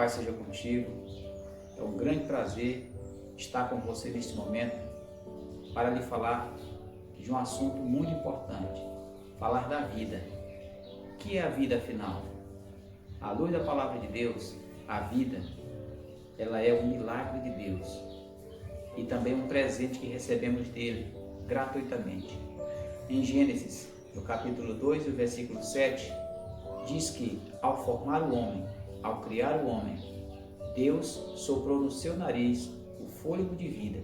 paz seja contigo. É um grande prazer estar com você neste momento para lhe falar de um assunto muito importante, falar da vida. O que é a vida afinal? À luz da palavra de Deus, a vida, ela é um milagre de Deus e também um presente que recebemos dele gratuitamente. Em Gênesis, no capítulo 2, o versículo 7, diz que ao formar o homem, ao criar o homem, Deus soprou no seu nariz o fôlego de vida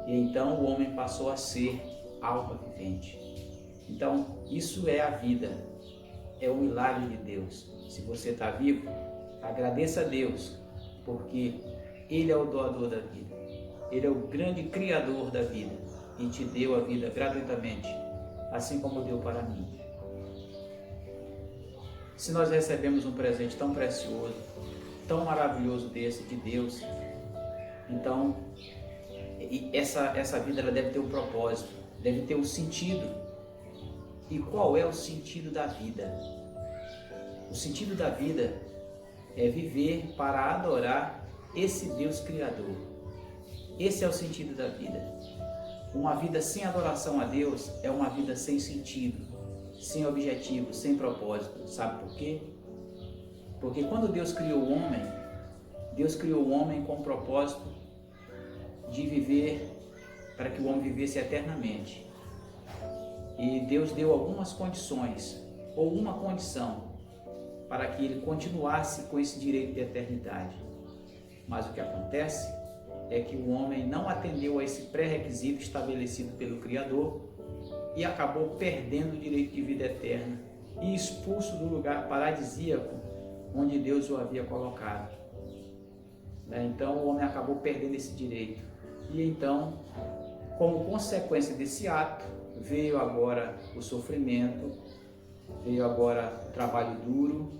e então o homem passou a ser alma vivente. Então, isso é a vida, é o milagre de Deus. Se você está vivo, agradeça a Deus, porque Ele é o doador da vida. Ele é o grande criador da vida e te deu a vida gratuitamente, assim como deu para mim. Se nós recebemos um presente tão precioso, tão maravilhoso desse de Deus, então essa vida ela deve ter um propósito, deve ter um sentido. E qual é o sentido da vida? O sentido da vida é viver para adorar esse Deus Criador. Esse é o sentido da vida. Uma vida sem adoração a Deus é uma vida sem sentido, sem objetivo, sem propósito. Sabe por quê? Porque quando Deus criou o homem com o propósito de viver, para que o homem vivesse eternamente. E Deus deu algumas condições, ou uma condição, para que ele continuasse com esse direito de eternidade. Mas o que acontece é que o homem não atendeu a esse pré-requisito estabelecido pelo Criador e acabou perdendo o direito de vida eterna e expulso do lugar paradisíaco onde Deus o havia colocado. Então o homem acabou perdendo esse direito. E então, como consequência desse ato, veio agora o sofrimento, veio agora o trabalho duro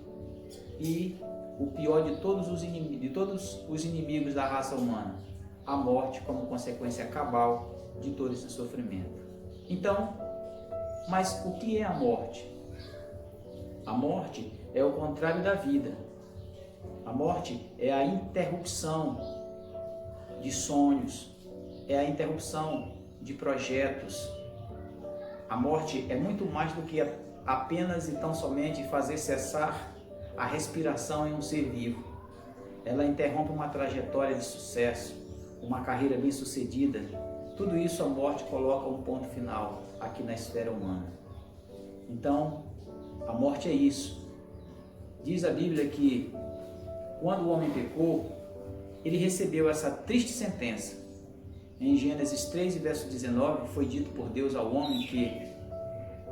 e o pior de todos os inimigos da raça humana, a morte como consequência cabal de todo esse sofrimento. Então, mas o que é a morte? A morte é o contrário da vida. A morte é a interrupção de sonhos, é a interrupção de projetos. A morte é muito mais do que apenas e tão somente fazer cessar a respiração em um ser vivo. Ela interrompe uma trajetória de sucesso, uma carreira bem-sucedida. Tudo isso a morte coloca um ponto final aqui na esfera humana. Então, a morte é isso. Diz a Bíblia que quando o homem pecou, ele recebeu essa triste sentença. Em Gênesis 3, verso 19, foi dito por Deus ao homem que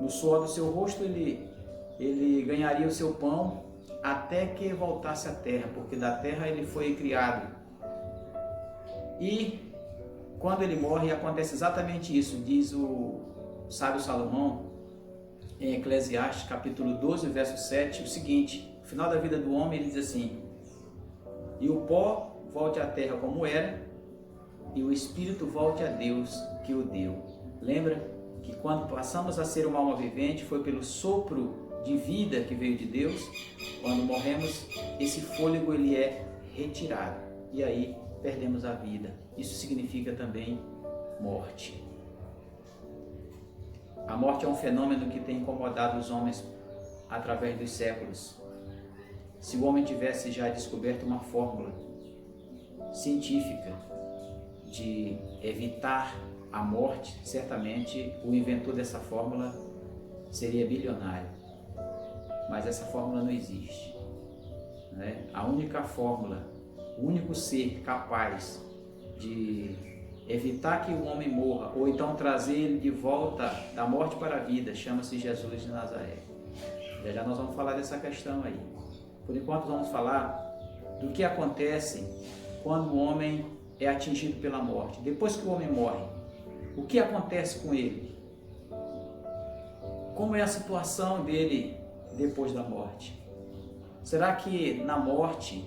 no suor do seu rosto ele ganharia o seu pão até que voltasse à terra, porque da terra ele foi criado. E quando ele morre, acontece exatamente isso. Diz o sábio Salomão, em Eclesiastes, capítulo 12, verso 7, o seguinte: no final da vida do homem, ele diz assim: e o pó volte à terra como era, e o espírito volte a Deus que o deu. Lembra que quando passamos a ser uma alma vivente, foi pelo sopro de vida que veio de Deus. Quando morremos, esse fôlego ele é retirado e aí perdemos a vida. Isso significa também morte. A morte é um fenômeno que tem incomodado os homens através dos séculos. Se o homem tivesse já descoberto uma fórmula científica de evitar a morte, certamente o inventor dessa fórmula seria bilionário. Mas essa fórmula não existe. A única fórmula, o único ser capaz de evitar que o homem morra, ou então trazer ele de volta da morte para a vida, chama-se Jesus de Nazaré. Já nós vamos falar dessa questão aí. Por enquanto vamos falar do que acontece quando o homem é atingido pela morte. Depois que o homem morre, o que acontece com ele? Como é a situação dele depois da morte? Será que na morte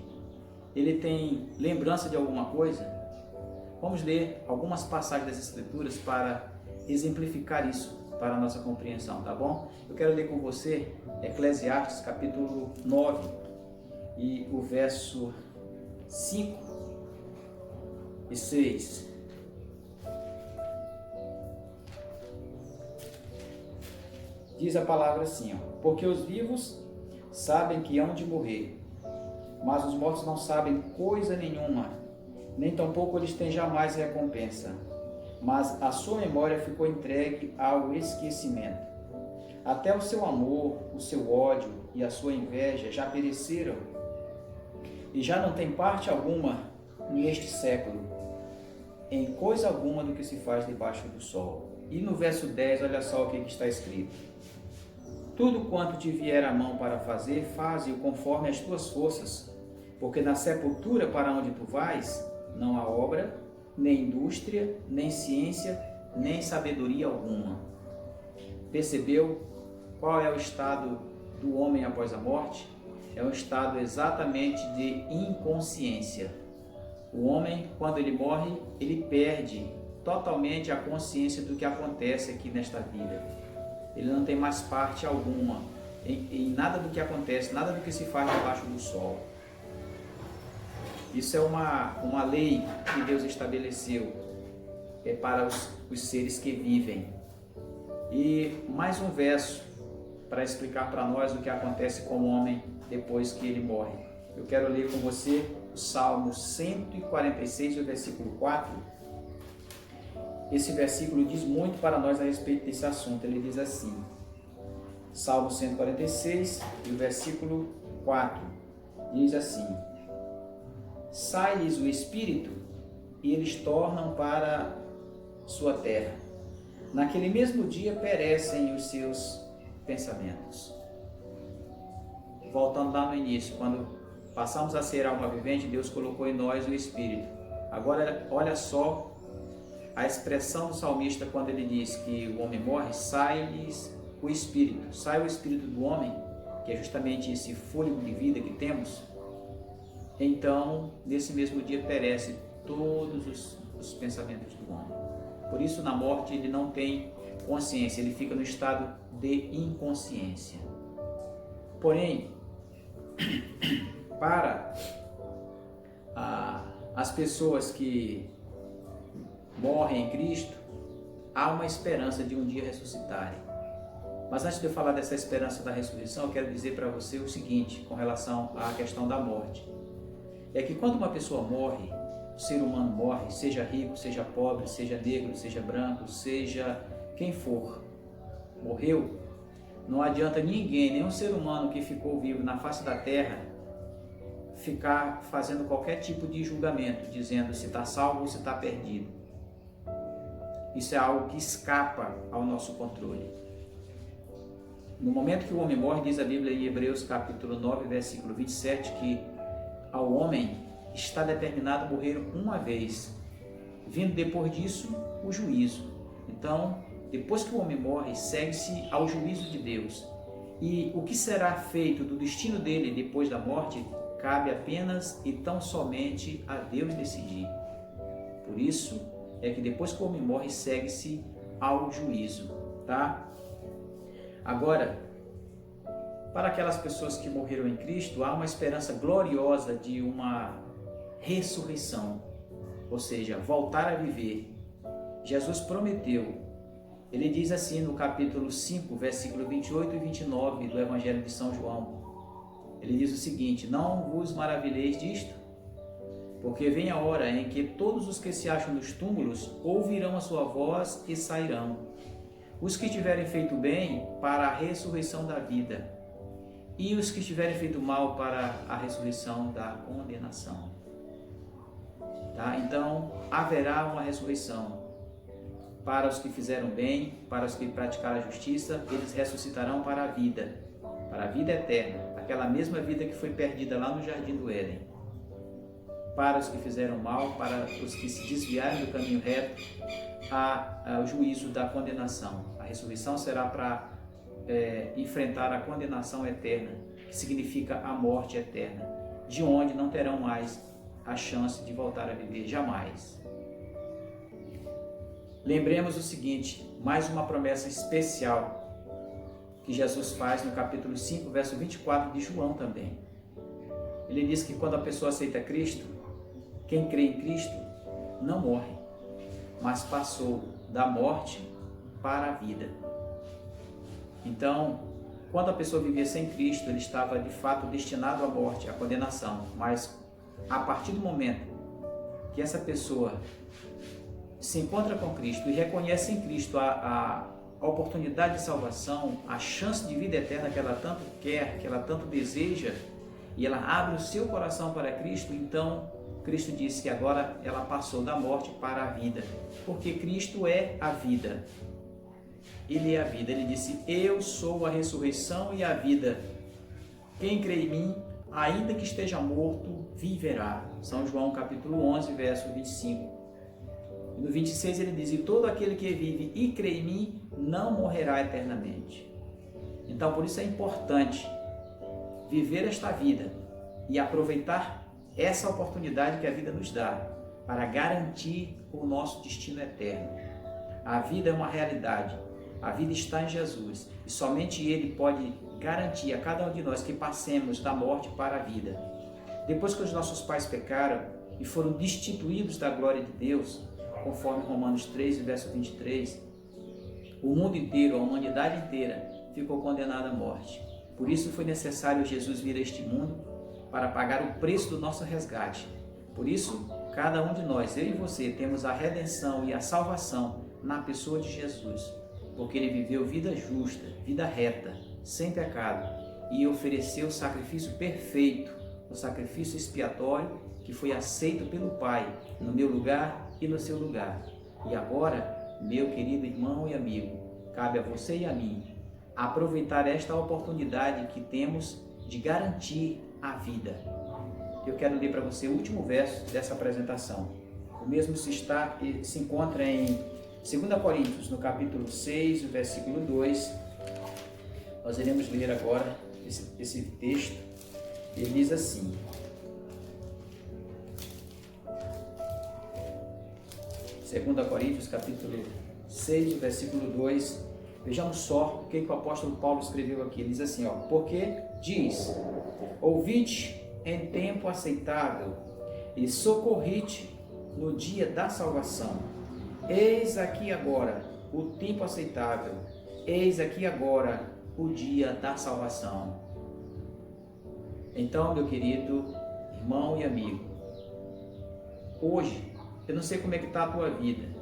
ele tem lembrança de alguma coisa? Vamos ler algumas passagens das Escrituras para exemplificar isso para a nossa compreensão, tá bom? Eu quero ler com você Eclesiastes capítulo 9 e o verso 5 e 6. Diz a palavra assim, porque os vivos sabem que hão de morrer, mas os mortos não sabem coisa nenhuma, nem tampouco eles têm jamais recompensa, mas a sua memória ficou entregue ao esquecimento. Até o seu amor, o seu ódio e a sua inveja já pereceram e já não tem parte alguma neste século, em coisa alguma do que se faz debaixo do sol. E no verso 10, olha só o que está escrito. Tudo quanto te vier a mão para fazer, faze-o conforme as tuas forças, porque na sepultura para onde tu vais, não há obra, nem indústria, nem ciência, nem sabedoria alguma. Percebeu qual é o estado do homem após a morte? É um estado exatamente de inconsciência. O homem, quando ele morre, ele perde totalmente a consciência do que acontece aqui nesta vida. Ele não tem mais parte alguma em nada do que acontece, nada do que se faz debaixo do sol. Isso é uma lei que Deus estabeleceu para os seres que vivem. E mais um verso para explicar para nós o que acontece com o homem depois que ele morre. Eu quero ler com você o Salmo 146, o versículo 4. Esse versículo diz muito para nós a respeito desse assunto. Ele diz assim, Salmo 146, e o versículo 4, diz assim: sai-lhes o espírito e eles tornam para sua terra. Naquele mesmo dia perecem os seus pensamentos. Voltando lá no início, quando passamos a ser alma vivente, Deus colocou em nós o espírito. Agora, olha só a expressão do salmista quando ele diz que o homem morre, sai-lhes o espírito. Sai o espírito do homem, que é justamente esse fôlego de vida que temos. Então, nesse mesmo dia perece todos os pensamentos do homem. Por isso, na morte, ele não tem consciência, ele fica no estado de inconsciência. Porém, para as pessoas que morrem em Cristo, há uma esperança de um dia ressuscitarem. Mas antes de eu falar dessa esperança da ressurreição, eu quero dizer para você o seguinte, com relação à questão da morte. É que quando uma pessoa morre, o ser humano morre, seja rico, seja pobre, seja negro, seja branco, seja quem for, morreu, não adianta ninguém, nenhum ser humano que ficou vivo na face da terra, ficar fazendo qualquer tipo de julgamento, dizendo se está salvo ou se está perdido. Isso é algo que escapa ao nosso controle. No momento que o homem morre, diz a Bíblia em Hebreus capítulo 9, versículo 27, que ao homem está determinado morrer uma vez, vindo depois disso o juízo. Então, depois que o homem morre, segue-se ao juízo de Deus. E o que será feito do destino dele depois da morte, cabe apenas e tão somente a Deus decidir. Por isso é que depois que o homem morre, segue-se ao juízo, tá? Agora, para aquelas pessoas que morreram em Cristo, há uma esperança gloriosa de uma ressurreição, ou seja, voltar a viver. Jesus prometeu, ele diz assim no capítulo 5, versículo 28 e 29 do Evangelho de São João. Ele diz o seguinte: não vos maravilheis disto, porque vem a hora em que todos os que se acham nos túmulos ouvirão a sua voz e sairão. Os que tiverem feito bem, para a ressurreição da vida, e os que tiverem feito mal, para a ressurreição da condenação. Tá? Então, haverá uma ressurreição. Para os que fizeram bem, para os que praticaram a justiça, eles ressuscitarão para a vida eterna, aquela mesma vida que foi perdida lá no Jardim do Éden. Para os que fizeram mal, para os que se desviaram do caminho reto, há o juízo da condenação. A ressurreição será para enfrentar a condenação eterna, que significa a morte eterna, de onde não terão mais a chance de voltar a viver jamais. Lembremos o seguinte, mais uma promessa especial que Jesus faz no capítulo 5, verso 24 de João também. Ele diz que quando a pessoa aceita Cristo, Quem crê em Cristo não morre, mas passou da morte para a vida. Então, quando a pessoa vivia sem Cristo, ele estava de fato destinado à morte, à condenação. Mas a partir do momento que essa pessoa se encontra com Cristo e reconhece em Cristo a oportunidade de salvação, a chance de vida eterna que ela tanto quer, que ela tanto deseja, e ela abre o seu coração para Cristo, então Cristo disse que agora ela passou da morte para a vida, porque Cristo é a vida. Ele é a vida. Ele disse: eu sou a ressurreição e a vida. Quem crê em mim, ainda que esteja morto, viverá. São João capítulo 11, verso 25. E no 26 ele diz: e todo aquele que vive e crê em mim não morrerá eternamente. Então, por isso é importante viver esta vida e aproveitar essa oportunidade que a vida nos dá para garantir o nosso destino eterno. A vida é uma realidade. A vida está em Jesus e somente Ele pode garantir a cada um de nós que passemos da morte para a vida. Depois que os nossos pais pecaram e foram destituídos da glória de Deus, conforme Romanos 3, verso 23, o mundo inteiro, a humanidade inteira, ficou condenada à morte. Por isso foi necessário Jesus vir a este mundo para pagar o preço do nosso resgate. Por isso, cada um de nós, eu e você, temos a redenção e a salvação na pessoa de Jesus, porque Ele viveu vida justa, vida reta, sem pecado, e ofereceu o sacrifício perfeito, o sacrifício expiatório que foi aceito pelo Pai, no meu lugar e no seu lugar. E agora, meu querido irmão e amigo, cabe a você e a mim aproveitar esta oportunidade que temos de garantir a vida. Eu quero ler para você o último verso dessa apresentação. O mesmo se encontra em 2 Coríntios, no capítulo 6, o versículo 2. Nós iremos ler agora esse texto. Ele diz assim: Segunda Coríntios, capítulo 6, o versículo 2. Vejamos só o que o apóstolo Paulo escreveu aqui. Ele diz assim, porque diz: ouvite em tempo aceitável e socorrite no dia da salvação. Eis aqui agora o tempo aceitável, eis aqui agora o dia da salvação. Então, meu querido irmão e amigo, hoje, eu não sei como é que está a tua vida,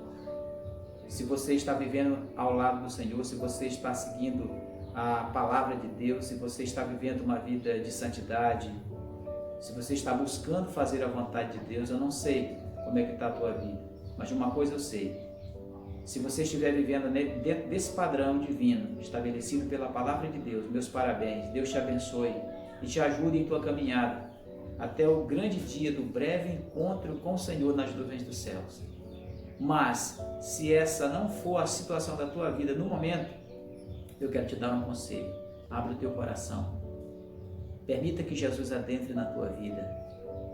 se você está vivendo ao lado do Senhor, se você está seguindo a palavra de Deus, se você está vivendo uma vida de santidade, se você está buscando fazer a vontade de Deus, eu não sei como é que está a tua vida, mas de uma coisa eu sei: se você estiver vivendo dentro desse padrão divino, estabelecido pela palavra de Deus, meus parabéns, Deus te abençoe e te ajude em tua caminhada até o grande dia do breve encontro com o Senhor nas nuvens dos céus. Mas, se essa não for a situação da tua vida no momento, eu quero te dar um conselho: abra o teu coração, permita que Jesus adentre na tua vida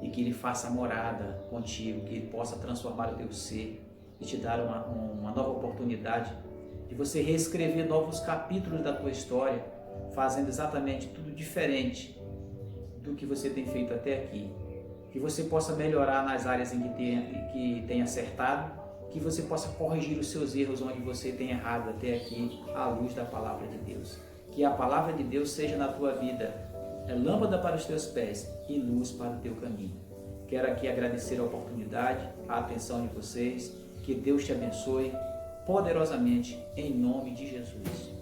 e que Ele faça morada contigo, que Ele possa transformar o teu ser e te dar uma nova oportunidade de você reescrever novos capítulos da tua história, fazendo exatamente tudo diferente do que você tem feito até aqui. Que você possa melhorar nas áreas em que tem acertado, que você possa corrigir os seus erros onde você tem errado até aqui, à luz da palavra de Deus. Que a palavra de Deus seja na tua vida lâmpada para os teus pés e luz para o teu caminho. Quero aqui agradecer a oportunidade, a atenção de vocês. Que Deus te abençoe poderosamente em nome de Jesus.